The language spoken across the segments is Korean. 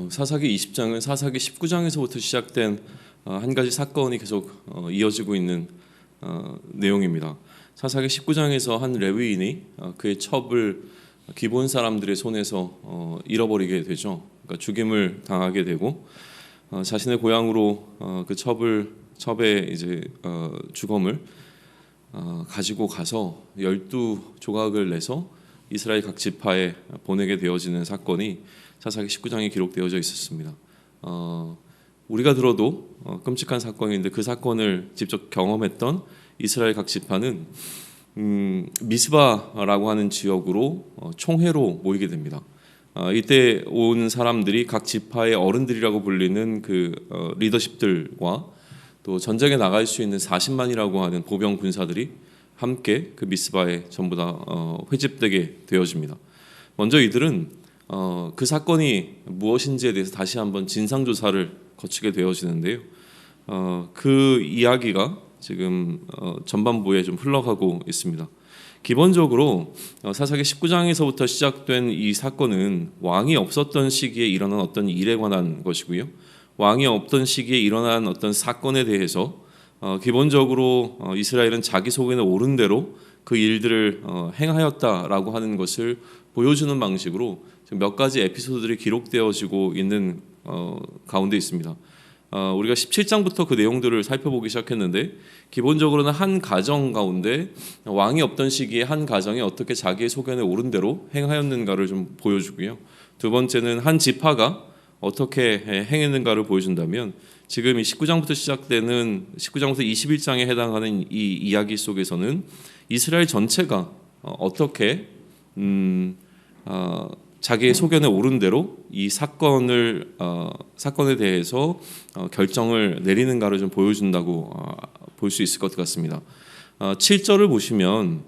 사사기 20장은 사사기 19장에서부터 시작된 한 가지 사건이 계속 이어지고 있는 내용입니다. 사사기 19장에서 한 레위인이 그의 첩을 기본 사람들의 손에서 잃어버리게 되죠. 그러니까 죽임을 당하게 되고 자신의 고향으로 그 첩의 이제 주검을 가지고 가서 12조각을 내서 이스라엘 각 지파에 보내게 되어지는 사건이 사사기 19장에 기록되어져 있었습니다. 우리가 들어도 끔찍한 사건인데 그 사건을 직접 경험했던 이스라엘 각 지파는 미스바라고 하는 지역으로 총회로 모이게 됩니다. 이때 온 사람들이 각 지파의 어른들이라고 불리는 그 리더십들과 또 전쟁에 나갈 수 있는 40만이라고 하는 보병 군사들이 함께 그 미스바에 전부 다 회집되게 되어집니다. 먼저 이들은 그 사건이 무엇인지에 대해서 다시 한번 진상조사를 거치게 되어지는데요. 그 이야기가 지금 전반부에 좀 흘러가고 있습니다. 기본적으로 사사기 19장에서부터 시작된 이 사건은 왕이 없었던 시기에 일어난 어떤 일에 관한 것이고요. 왕이 없던 시기에 일어난 어떤 사건에 대해서 기본적으로 이스라엘은 자기 속에는 옳은 대로 그 일들을 행하였다라고 하는 것을 보여주는 방식으로 지금 몇 가지 에피소드들이 기록되어지고 있는 가운데 있습니다. 우리가 17장부터 그 내용들을 살펴보기 시작했는데 기본적으로는 한 가정 가운데 왕이 없던 시기에 한 가정이 어떻게 자기의 속에는 옳은 대로 행하였는가를 좀 보여주고요. 두 번째는 한 지파가 어떻게 행했는가를 보여준다면 지금 이 19장부터 시작되는 19장부터 21장에 해당하는 이 이야기 속에서는 이스라엘 전체가 어떻게 자기의 소견에 옳은 대로 이 사건에 대해서 결정을 내리는가를 좀 보여준다고 볼 수 있을 것 같습니다. 7절을 보시면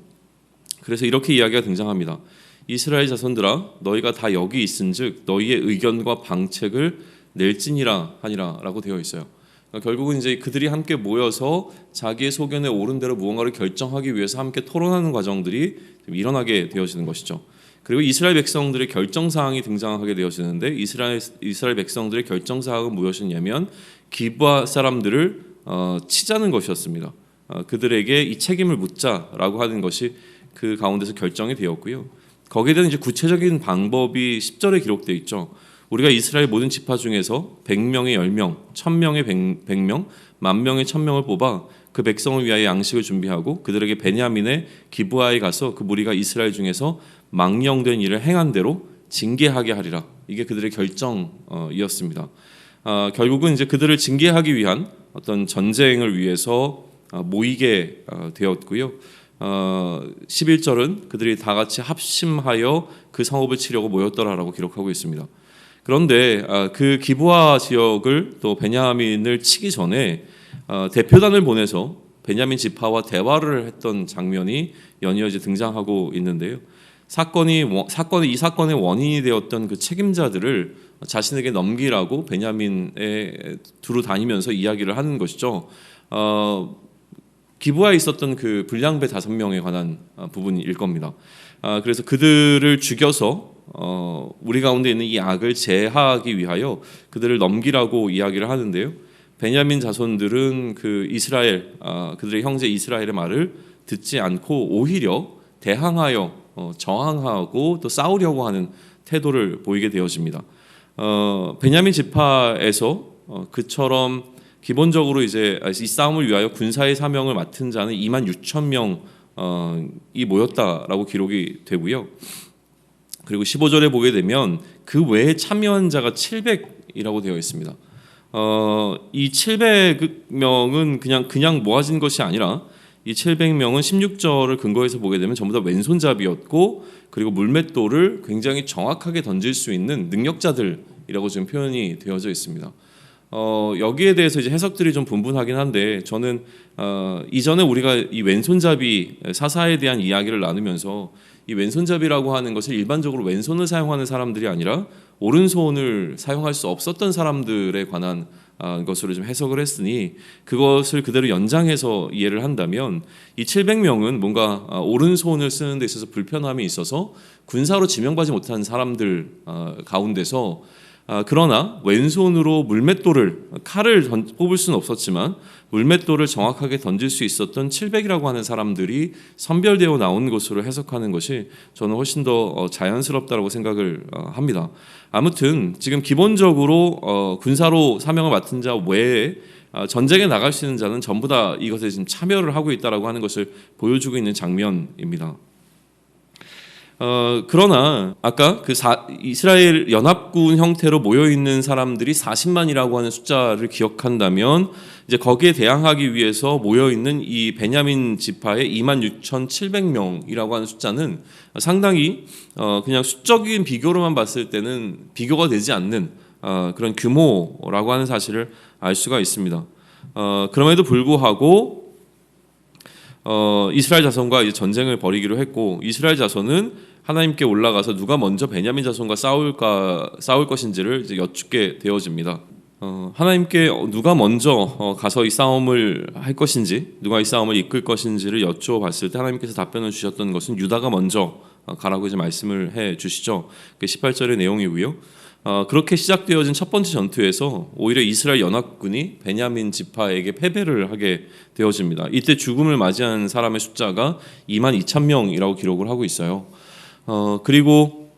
그래서 이렇게 이야기가 등장합니다. 이스라엘 자손들아 너희가 다 여기 있은즉 너희의 의견과 방책을 낼지니라 하니라라고 되어 있어요. 그러니까 결국은 이제 그들이 함께 모여서 자기의 소견에 옳은 대로 무언가를 결정하기 위해서 함께 토론하는 과정들이 일어나게 되어지는 것이죠. 그리고 이스라엘 백성들의 결정 사항이 등장하게 되어지는데 이스라엘 백성들의 결정 사항은 무엇이냐면 기브아 사람들을 치자는 것이었습니다. 그들에게 이 책임을 묻자라고 하는 것이 그 가운데서 결정이 되었고요. 거기에 대한 이제 구체적인 방법이 10절에 기록되어 있죠. 우리가 이스라엘 모든 지파 중에서 100명의 10명, 1000명의 100명, 10,000명의 1000명을 뽑아 그 백성을 위하여 양식을 준비하고 그들에게 베냐민의 기브아에 가서 그 무리가 이스라엘 중에서 망령된 일을 행한 대로 징계하게 하리라. 이게 그들의 결정이었습니다. 결국은 이제 그들을 징계하기 위한 어떤 전쟁을 위해서 모이게 되었고요. 11절은 그들이 다 같이 합심하여 그 성읍을 치려고 모였더라라고 기록하고 있습니다. 그런데 그 기브아 지역을 또 베냐민을 치기 전에 대표단을 보내서 베냐민 지파와 대화를 했던 장면이 연이어 등장하고 있는데요. 이 사건의 원인이 되었던 그 책임자들을 자신에게 넘기라고 베냐민에 두루 다니면서 이야기를 하는 것이죠. 기브아에 있었던 그 불량배 5명에 관한 부분일 겁니다. 그래서 그들을 죽여서 우리 가운데 있는 이 악을 제하하기 위하여 그들을 넘기라고 이야기를 하는데요. 베냐민 자손들은 그들의 형제 이스라엘의 말을 듣지 않고 오히려 대항하여 저항하고 또 싸우려고 하는 태도를 보이게 되어집니다. 베냐민 지파에서 그처럼 기본적으로 이제 이 싸움을 위하여 군사의 사명을 맡은 자는 26,000명이 모였다라고 기록이 되고요. 그리고 15절에 보게 되면 그 외에 참여한 자가 700이라고 되어 있습니다. 이 700명은 그냥 모아진 것이 아니라 이 700명은 16절을 근거해서 보게 되면 전부 다 왼손잡이였고 그리고 물맷돌을 굉장히 정확하게 던질 수 있는 능력자들이라고 지금 표현이 되어져 있습니다. 여기에 대해서 이제 해석들이 좀 분분하긴 한데 저는 이전에 우리가 이 왼손잡이 사사에 대한 이야기를 나누면서 이 왼손잡이라고 하는 것을 일반적으로 왼손을 사용하는 사람들이 아니라 오른손을 사용할 수 없었던 사람들에 관한 것으로 좀 해석을 했으니 그것을 그대로 연장해서 이해를 한다면 이 700명은 뭔가 오른손을 쓰는 데 있어서 불편함이 있어서 군사로 지명받지 못한 사람들 가운데서 그러나 왼손으로 물맷돌을 칼을 뽑을 수는 없었지만 물맷돌을 정확하게 던질 수 있었던 700이라고 하는 사람들이 선별되어 나온 것으로 해석하는 것이 저는 훨씬 더 자연스럽다고 생각을 합니다. 아무튼 지금 기본적으로 군사로 사명을 맡은 자 외에 전쟁에 나갈 수 있는 자는 전부 다 이것에 지금 참여를 하고 있다라고 하는 것을 보여주고 있는 장면입니다. 그러나 아까 이스라엘 연합군 형태로 모여 있는 사람들이 40만이라고 하는 숫자를 기억한다면 이제 거기에 대항하기 위해서 모여 있는 이 베냐민 지파의 26,700명이라고 하는 숫자는 상당히 그냥 수적인 비교로만 봤을 때는 비교가 되지 않는 그런 규모라고 하는 사실을 알 수가 있습니다. 그럼에도 불구하고 이스라엘 자손과 이제 전쟁을 벌이기로 했고 이스라엘 자손은 하나님께 올라가서 누가 먼저 베냐민 자손과 싸울 것인지를 이제 여쭙게 되어집니다. 하나님께 누가 먼저 가서 이 싸움을 할 것인지, 누가 이 싸움을 이끌 것인지를 여쭈어봤을 때 하나님께서 답변을 주셨던 것은 유다가 먼저 가라고 이제 말씀을 해 주시죠. 18절의 내용이고요. 그렇게 시작되어진 첫 번째 전투에서 오히려 이스라엘 연합군이 베냐민 지파에게 패배를 하게 되어집니다. 이때 죽음을 맞이한 사람의 숫자가 22,000명이라고 기록을 하고 있어요. 그리고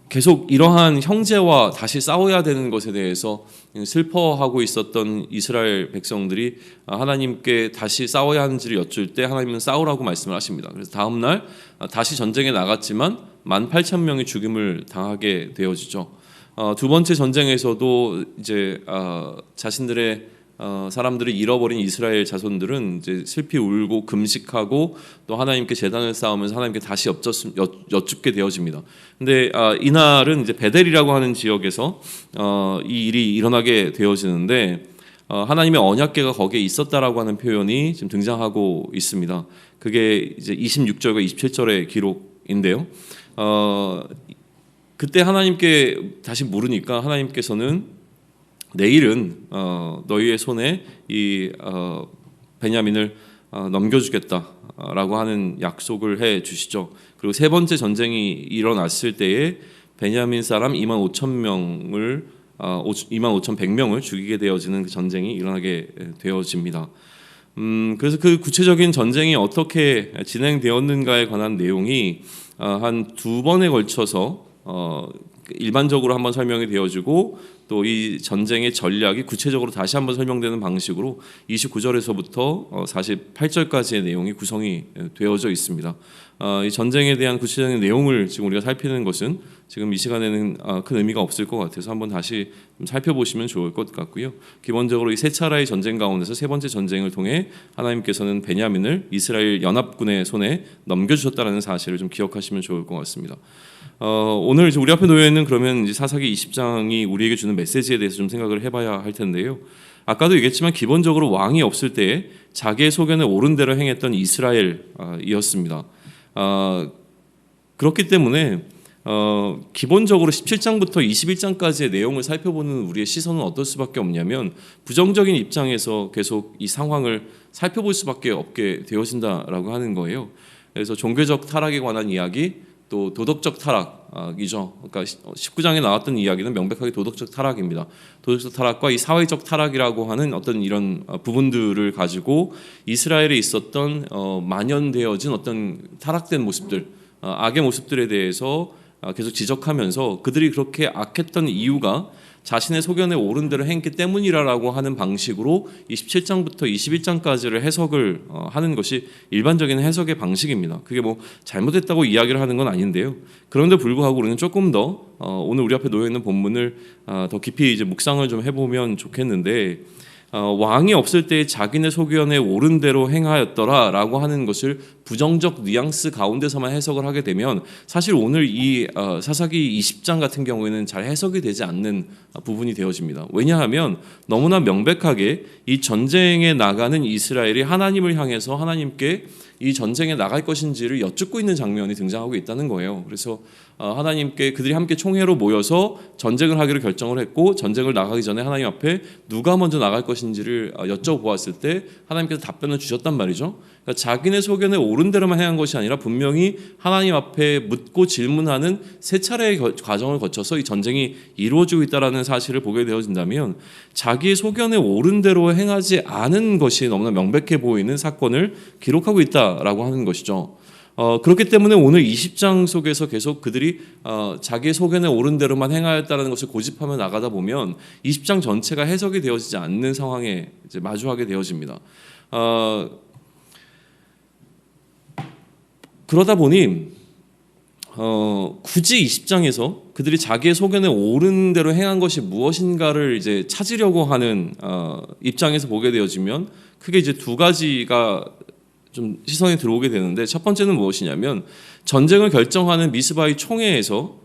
계속 이러한 형제와 다시 싸워야 되는 것에 대해서 슬퍼하고 있었던 이스라엘 백성들이 하나님께 다시 싸워야 하는지를 여쭐 때 하나님은 싸우라고 말씀을 하십니다. 그래서 다음 날 다시 전쟁에 나갔지만 18,000명이 죽임을 당하게 되어지죠. 두 번째 전쟁에서도 이제 자신들의 사람들을 잃어버린 이스라엘 자손들은 이제 슬피 울고 금식하고 또 하나님께 제단을 쌓으면서 하나님께 다시 여쭙게 되어집니다. 근데 이날은 이제 베델이라고 하는 지역에서 이 일이 일어나게 되어지는데 하나님의 언약궤가 거기에 있었다라고 하는 표현이 지금 등장하고 있습니다. 그게 이제 26절과 27절의 기록인데요. 그때 하나님께 다시 물으니까 하나님께서는 내일은 너희의 손에 이 베냐민을 넘겨주겠다라고 하는 약속을 해 주시죠. 그리고 세 번째 전쟁이 일어났을 때에 베냐민 사람 25,100명을 죽이게 되어지는 그 전쟁이 일어나게 되어집니다. 그래서 그 구체적인 전쟁이 어떻게 진행되었는가에 관한 내용이 한 두 번에 걸쳐서 일반적으로 한번 설명이 되어지고 또 이 전쟁의 전략이 구체적으로 다시 한번 설명되는 방식으로 29절에서부터 48절까지의 내용이 구성이 되어져 있습니다. 이 전쟁에 대한 구체적인 내용을 지금 우리가 살피는 것은 지금 이 시간에는 큰 의미가 없을 것 같아서 한번 다시 좀 살펴보시면 좋을 것 같고요. 기본적으로 이 세 차례의 전쟁 가운데서 세 번째 전쟁을 통해 하나님께서는 베냐민을 이스라엘 연합군의 손에 넘겨주셨다는 사실을 좀 기억하시면 좋을 것 같습니다. 오늘 우리 앞에 놓여 있는 그러면 이제 사사기 20장이 우리에게 주는 메시지에 대해서 좀 생각을 해봐야 할 텐데요. 아까도 얘기했지만 기본적으로 왕이 없을 때에 자기의 소견에 옳은 대로 행했던 이스라엘이었습니다. 그렇기 때문에 기본적으로 17장부터 21장까지의 내용을 살펴보는 우리의 시선은 어떨 수밖에 없냐면 부정적인 입장에서 계속 이 상황을 살펴볼 수밖에 없게 되어진다라고 하는 거예요. 그래서 종교적 타락에 관한 이야기, 또 도덕적 타락이죠. 그러니까 19장에 나왔던 이야기는 명백하게 도덕적 타락입니다. 도덕적 타락과 이 사회적 타락이라고 하는 어떤 이런 부분들을 가지고 이스라엘에 있었던 만연되어진 어떤 타락된 모습들, 악의 모습들에 대해서 계속 지적하면서 그들이 그렇게 악했던 이유가 자신의 소견에 옳은 대로 행했기 때문이라고 하는 방식으로 27장부터 21장까지를 해석을 하는 것이 일반적인 해석의 방식입니다. 그게 뭐 잘못했다고 이야기를 하는 건 아닌데요. 그런데 불구하고 우리는 조금 더 오늘 우리 앞에 놓여 있는 본문을 더 깊이 이제 묵상을 좀 해보면 좋겠는데, 왕이 없을 때 자기네 소견에 옳은 대로 행하였더라라고 하는 것을 부정적 뉘앙스 가운데서만 해석을 하게 되면 사실 오늘 이 사사기 20장 같은 경우에는 잘 해석이 되지 않는 부분이 되어집니다. 왜냐하면 너무나 명백하게 이 전쟁에 나가는 이스라엘이 하나님을 향해서 하나님께 이 전쟁에 나갈 것인지를 여쭙고 있는 장면이 등장하고 있다는 거예요. 그래서 하나님께 그들이 함께 총회로 모여서 전쟁을 하기로 결정을 했고, 전쟁을 나가기 전에 하나님 앞에 누가 먼저 나갈 것인지 것인지를 여쭤보았을 때 하나님께서 답변을 주셨단 말이죠. 그러니까 자기네 소견에 옳은 대로만 행한 것이 아니라 분명히 하나님 앞에 묻고 질문하는 세 차례의 과정을 거쳐서 이 전쟁이 이루어지고 있다는 사실을 보게 되어진다면 자기의 소견에 옳은 대로 행하지 않은 것이 너무나 명백해 보이는 사건을 기록하고 있다라고 하는 것이죠. 그렇기 때문에 오늘 20장 속에서 계속 그들이 자기의 소견에 옳은 대로만 행하였다는 것을 고집하며 나가다 보면 20장 전체가 해석이 되어지지 않는 상황에 이제 마주하게 되어집니다. 그러다 보니 굳이 20장에서 그들이 자기의 소견에 옳은 대로 행한 것이 무엇인가를 이제 찾으려고 하는 입장에서 보게 되어지면 크게 이제 두 가지가 좀 시선이 들어오게 되는데, 첫 번째는 무엇이냐면 전쟁을 결정하는 미스바의 총회에서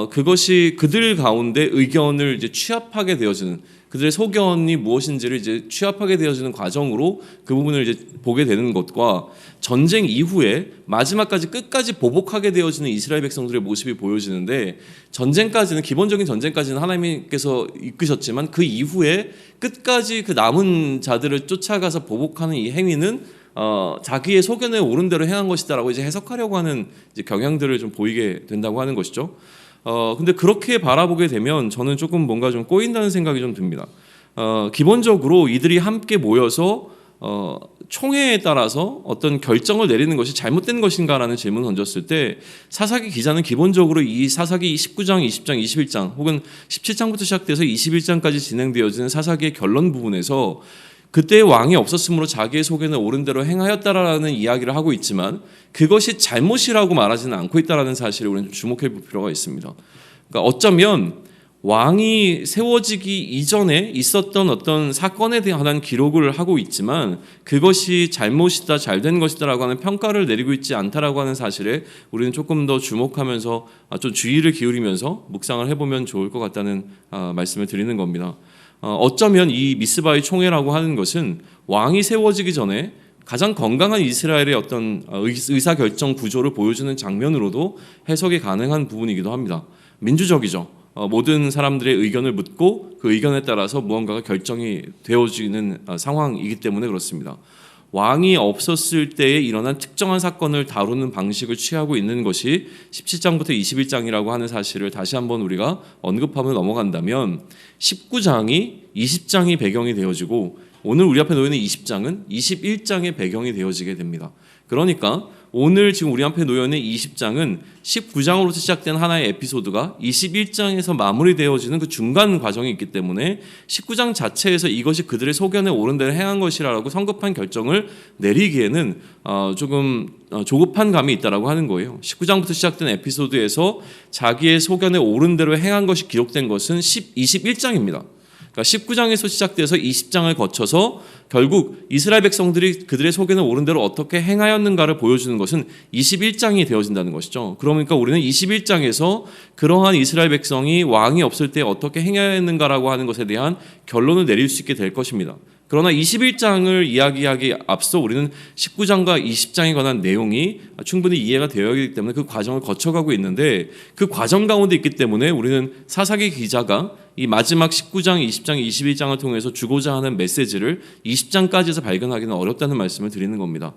그것이 그들 가운데 의견을 이제 취합하게 되어지는, 그들의 소견이 무엇인지를 이제 취합하게 되어지는 과정으로 그 부분을 이제 보게 되는 것과 전쟁 이후에 마지막까지 끝까지 보복하게 되어지는 이스라엘 백성들의 모습이 보여지는데, 전쟁까지는, 기본적인 전쟁까지는 하나님께서 이끄셨지만 그 이후에 끝까지 그 남은 자들을 쫓아가서 보복하는 이 행위는 자기의 소견에 옳은 대로 행한 것이다라고 이제 해석하려고 하는 이제 경향들을 좀 보이게 된다고 하는 것이죠. 근데 그렇게 바라보게 되면 저는 조금 뭔가 좀 꼬인다는 생각이 좀 듭니다. 기본적으로 이들이 함께 모여서 총회에 따라서 어떤 결정을 내리는 것이 잘못된 것인가라는 질문을 던졌을 때, 사사기 기자는 기본적으로 이 사사기 19장, 20장, 21장 혹은 17장부터 시작돼서 21장까지 진행되어지는 사사기의 결론 부분에서 그때 왕이 없었으므로 자기의 소견에 옳은 대로 행하였다라는 이야기를 하고 있지만 그것이 잘못이라고 말하지는 않고 있다라는 사실을 우리는 주목해 볼 필요가 있습니다. 그러니까 어쩌면 왕이 세워지기 이전에 있었던 어떤 사건에 대한 기록을 하고 있지만 그것이 잘못이다, 잘된 것이다라고 하는 평가를 내리고 있지 않다라고 하는 사실에 우리는 조금 더 주목하면서 좀 주의를 기울이면서 묵상을 해보면 좋을 것 같다는 말씀을 드리는 겁니다. 어쩌면 이 미스바의 총회라고 하는 것은 왕이 세워지기 전에 가장 건강한 이스라엘의 어떤 의사결정 구조를 보여주는 장면으로도 해석이 가능한 부분이기도 합니다. 민주적이죠. 모든 사람들의 의견을 묻고 그 의견에 따라서 무언가가 결정이 되어지는 상황이기 때문에 그렇습니다. 왕이 없었을 때에 일어난 특정한 사건을 다루는 방식을 취하고 있는 것이 17장부터 21장이라고 하는 사실을 다시 한번 우리가 언급하며 넘어간다면 19장이 20장이 배경이 되어지고 오늘 우리 앞에 놓여있는 20장은 21장의 배경이 되어지게 됩니다. 그러니까 오늘 지금 우리 앞에 놓여있는 20장은 19장으로부터 시작된 하나의 에피소드가 21장에서 마무리되어지는 그 중간 과정이 있기 때문에 19장 자체에서 이것이 그들의 소견에 옳은 대로 행한 것이라고 성급한 결정을 내리기에는 조금 조급한 감이 있다라고 하는 거예요. 19장부터 시작된 에피소드에서 자기의 소견에 옳은 대로 행한 것이 기록된 것은 21장입니다. 그러니까 19장에서 시작돼서 20장을 거쳐서 결국 이스라엘 백성들이 그들의 소견에 옳은 대로 어떻게 행하였는가를 보여주는 것은 21장이 되어진다는 것이죠. 그러니까 우리는 21장에서 그러한 이스라엘 백성이 왕이 없을 때 어떻게 행하였는가라고 하는 것에 대한 결론을 내릴 수 있게 될 것입니다. 그러나 21장을 이야기하기 앞서 우리는 19장과 20장에 관한 내용이 충분히 이해가 되어야 하기 때문에 그 과정을 거쳐가고 있는데, 그 과정 가운데 있기 때문에 우리는 사사기 기자가 이 마지막 19장, 20장, 21장을 통해서 주고자 하는 메시지를 20장까지에서 발견하기는 어렵다는 말씀을 드리는 겁니다.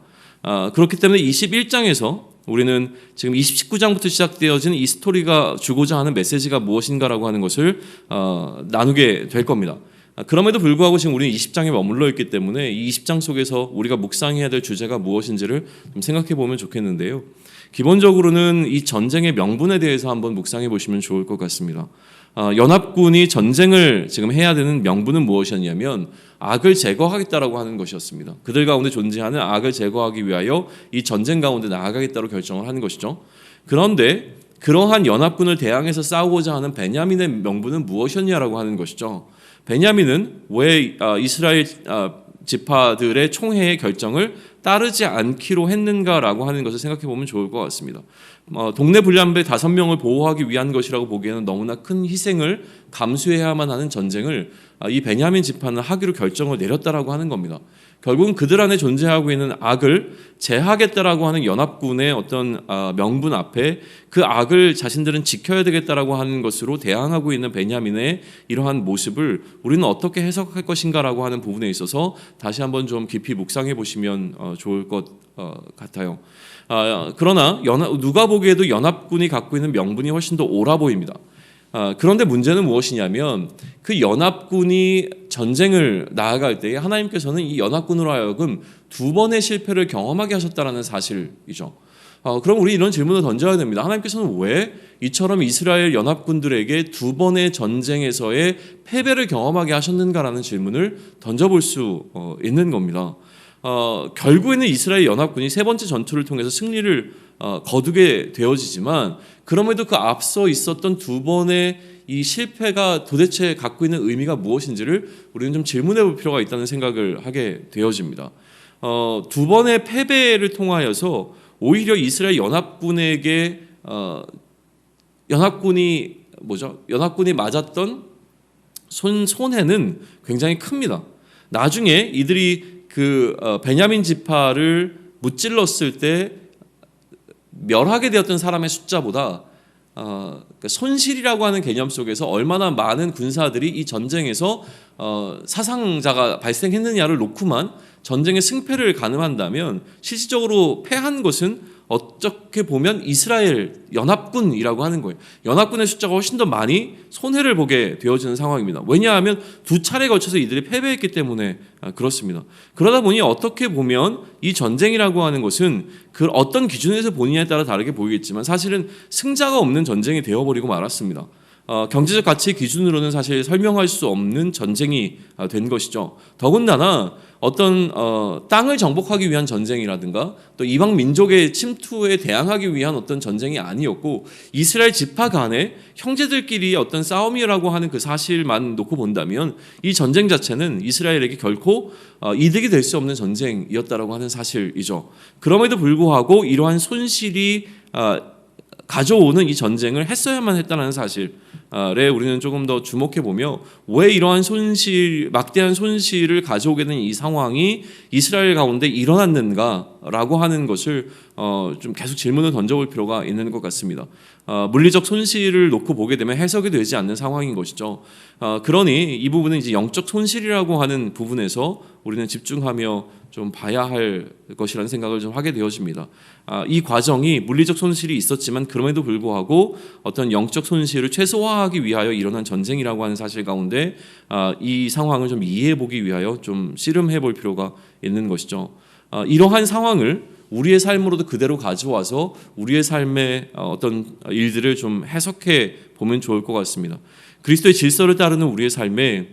그렇기 때문에 21장에서 우리는 지금 19장부터 시작되어진 이 스토리가 주고자 하는 메시지가 무엇인가라고 하는 것을 나누게 될 겁니다. 그럼에도 불구하고 지금 우리는 20장에 머물러 있기 때문에 이 20장 속에서 우리가 묵상해야 될 주제가 무엇인지를 좀 생각해 보면 좋겠는데요. 기본적으로는 이 전쟁의 명분에 대해서 한번 묵상해 보시면 좋을 것 같습니다. 연합군이 전쟁을 지금 해야 되는 명분은 무엇이었냐면 악을 제거하겠다라고 하는 것이었습니다. 그들 가운데 존재하는 악을 제거하기 위하여 이 전쟁 가운데 나아가겠다고 결정을 하는 것이죠. 그런데 그러한 연합군을 대항해서 싸우고자 하는 베냐민의 명분은 무엇이었냐라고 하는 것이죠. 베냐민은 왜 이스라엘 지파들의 총회의 결정을 따르지 않기로 했는가라고 하는 것을 생각해 보면 좋을 것 같습니다. 동네 불량배 5명을 보호하기 위한 것이라고 보기에는 너무나 큰 희생을 감수해야만 하는 전쟁을 이 베냐민 지파는 하기로 결정을 내렸다라고 하는 겁니다. 결국은 그들 안에 존재하고 있는 악을 제하겠다라고 하는 연합군의 어떤 명분 앞에 그 악을 자신들은 지켜야 되겠다라고 하는 것으로 대항하고 있는 베냐민의 이러한 모습을 우리는 어떻게 해석할 것인가라고 하는 부분에 있어서 다시 한번 좀 깊이 묵상해 보시면 좋을 것 같아요. 그러나 누가 보기에도 연합군이 갖고 있는 명분이 훨씬 더 옳아 보입니다. 그런데 문제는 무엇이냐면 그 연합군이 전쟁을 나아갈 때 하나님께서는 이 연합군으로 하여금 2번의 실패를 경험하게 하셨다는 사실이죠. 그럼 우리 이런 질문을 던져야 됩니다. 하나님께서는 왜 이처럼 이스라엘 연합군들에게 2번의 전쟁에서의 패배를 경험하게 하셨는가라는 질문을 던져볼 수 있는 겁니다. 결국에는 이스라엘 연합군이 3번째 전투를 통해서 승리를 거두게 되어지지만 그럼에도 그 앞서 있었던 2번의 이 실패가 도대체 갖고 있는 의미가 무엇인지를 우리는 좀 질문해 볼 필요가 있다는 생각을 하게 되어집니다. 2번의 패배를 통하여서 오히려 이스라엘 연합군에게 연합군이 맞았던 손해는 굉장히 큽니다. 나중에 이들이 그 베냐민 지파를 무찔렀을 때 멸하게 되었던 사람의 숫자보다 손실이라고 하는 개념 속에서 얼마나 많은 군사들이 이 전쟁에서 사상자가 발생했느냐를 놓고만 전쟁의 승패를 가늠한다면 실질적으로 패한 것은 어떻게 보면 이스라엘 연합군이라고 하는 거예요. 연합군의 숫자가 훨씬 더 많이 손해를 보게 되어지는 상황입니다. 왜냐하면 2차례에 걸쳐서 이들이 패배했기 때문에 그렇습니다. 그러다 보니 어떻게 보면 이 전쟁이라고 하는 것은 그 어떤 기준에서 보느냐에 따라 다르게 보이겠지만 사실은 승자가 없는 전쟁이 되어버리고 말았습니다. 경제적 가치 기준으로는 사실 설명할 수 없는 전쟁이 된 것이죠. 더군다나 어떤 땅을 정복하기 위한 전쟁이라든가 또 이방 민족의 침투에 대항하기 위한 어떤 전쟁이 아니었고 이스라엘 지파 간의 형제들끼리 어떤 싸움이라고 하는 그 사실만 놓고 본다면 이 전쟁 자체는 이스라엘에게 결코 이득이 될 수 없는 전쟁이었다라고 하는 사실이죠. 그럼에도 불구하고 이러한 손실이 가져오는 이 전쟁을 했어야만 했다는 사실에 우리는 조금 더 주목해 보며 왜 이러한 막대한 손실을 가져오게 된 이 상황이 이스라엘 가운데 일어났는가라고 하는 것을 좀 계속 질문을 던져볼 필요가 있는 것 같습니다. 물리적 손실을 놓고 보게 되면 해석이 되지 않는 상황인 것이죠. 그러니 이 부분은 이제 영적 손실이라고 하는 부분에서 우리는 집중하며 좀 봐야 할 것이라는 생각을 좀 하게 되어집니다. 이 과정이 물리적 손실이 있었지만 그럼에도 불구하고 어떤 영적 손실을 최소화하기 위하여 일어난 전쟁이라고 하는 사실 가운데 이 상황을 좀 이해해 보기 위하여 좀 씨름해 볼 필요가 있는 것이죠. 이러한 상황을 우리의 삶으로도 그대로 가져와서 우리의 삶의 어떤 일들을 좀 해석해 보면 좋을 것 같습니다. 그리스도의 질서를 따르는 우리의 삶에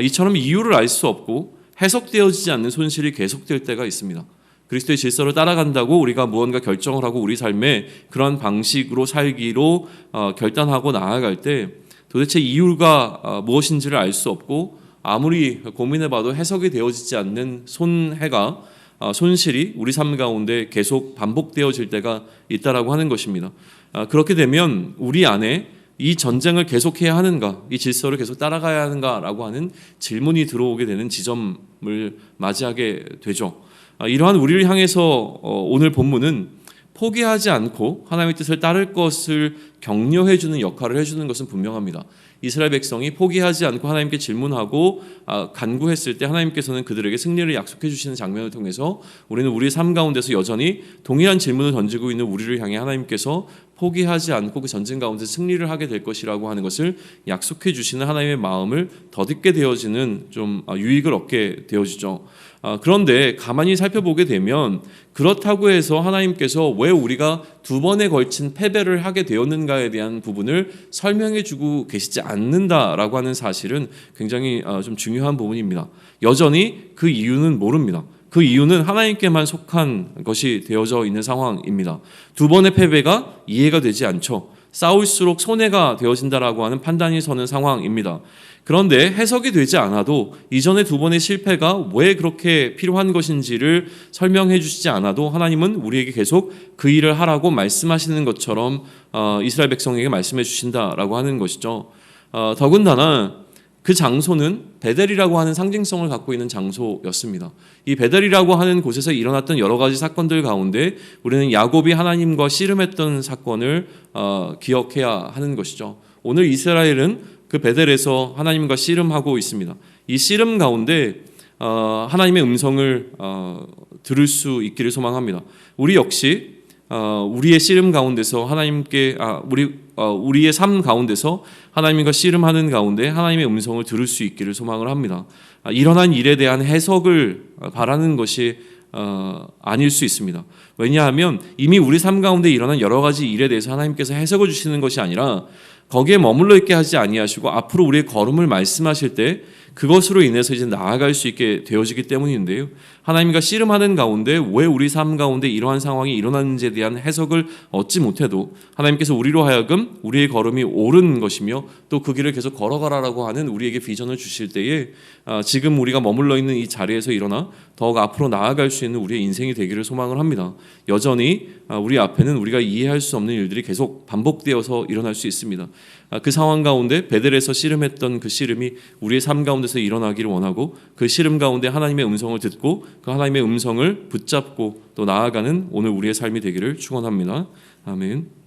이처럼 이유를 알 수 없고 해석되어지지 않는 손실이 계속될 때가 있습니다. 그리스도의 질서를 따라간다고 우리가 무언가 결정을 하고 우리 삶에 그런 방식으로 살기로 결단하고 나아갈 때 도대체 이유가 무엇인지를 알 수 없고 아무리 고민해봐도 해석이 되어지지 않는 손실이 우리 삶 가운데 계속 반복되어질 때가 있다라고 하는 것입니다. 그렇게 되면 우리 안에 이 전쟁을 계속해야 하는가, 이 질서를 계속 따라가야 하는가라고 하는 질문이 들어오게 되는 지점을 맞이하게 되죠. 이러한 우리를 향해서 오늘 본문은 포기하지 않고 하나님의 뜻을 따를 것을 격려해 주는 역할을 해주는 것은 분명합니다. 이스라엘 백성이 포기하지 않고 하나님께 질문하고 간구했을 때 하나님께서는 그들에게 승리를 약속해 주시는 장면을 통해서 우리는 우리의 삶 가운데서 여전히 동일한 질문을 던지고 있는 우리를 향해 하나님께서 포기하지 않고 그 전쟁 가운데 승리를 하게 될 것이라고 하는 것을 약속해 주시는 하나님의 마음을 덧입게 되어지는 좀 유익을 얻게 되어지죠. 그런데 가만히 살펴보게 되면 그렇다고 해서 하나님께서 왜 우리가 2번에 걸친 패배를 하게 되었는가에 대한 부분을 설명해 주고 계시지 않는다라고 하는 사실은 굉장히 좀 중요한 부분입니다. 여전히 그 이유는 모릅니다. 그 이유는 하나님께만 속한 것이 되어져 있는 상황입니다. 2번의 패배가 이해가 되지 않죠. 싸울수록 손해가 되어진다라고 하는 판단이 서는 상황입니다. 그런데 해석이 되지 않아도 이전의 두 번의 실패가 왜 그렇게 필요한 것인지를 설명해 주시지 않아도 하나님은 우리에게 계속 그 일을 하라고 말씀하시는 것처럼 이스라엘 백성에게 말씀해 주신다라고 하는 것이죠. 더군다나 그 장소는 베델이라고 하는 상징성을 갖고 있는 장소였습니다. 이 베델이라고 하는 곳에서 일어났던 여러 가지 사건들 가운데 우리는 야곱이 하나님과 씨름했던 사건을 기억해야 하는 것이죠. 오늘 이스라엘은 그 베델에서 하나님과 씨름하고 있습니다. 이 씨름 가운데 하나님의 음성을 들을 수 있기를 소망합니다. 우리 역시 우리의 씨름 가운데서 하나님께 우리의 삶 가운데서 하나님과 씨름하는 가운데 하나님의 음성을 들을 수 있기를 소망을 합니다. 일어난 일에 대한 해석을 바라는 것이 아닐 수 있습니다. 왜냐하면 이미 우리 삶 가운데 일어난 여러 가지 일에 대해서 하나님께서 해석을 주시는 것이 아니라 거기에 머물러 있게 하지 아니하시고 앞으로 우리의 걸음을 말씀하실 때 그것으로 인해서 이제 나아갈 수 있게 되어지기 때문인데요. 하나님과 씨름하는 가운데 왜 우리 삶 가운데 이러한 상황이 일어나는지에 대한 해석을 얻지 못해도 하나님께서 우리로 하여금 우리의 걸음이 옳은 것이며 또 그 길을 계속 걸어가라라고 하는 우리에게 비전을 주실 때에 지금 우리가 머물러 있는 이 자리에서 일어나 더욱 앞으로 나아갈 수 있는 우리의 인생이 되기를 소망을 합니다. 여전히 우리 앞에는 우리가 이해할 수 없는 일들이 계속 반복되어서 일어날 수 있습니다. 그 상황 가운데 베델에서 씨름했던 그 씨름이 우리의 삶 가운데서 일어나기를 원하고 그 씨름 가운데 하나님의 음성을 듣고 그 하나님의 음성을 붙잡고 또 나아가는 오늘 우리의 삶이 되기를 축원합니다. 아멘.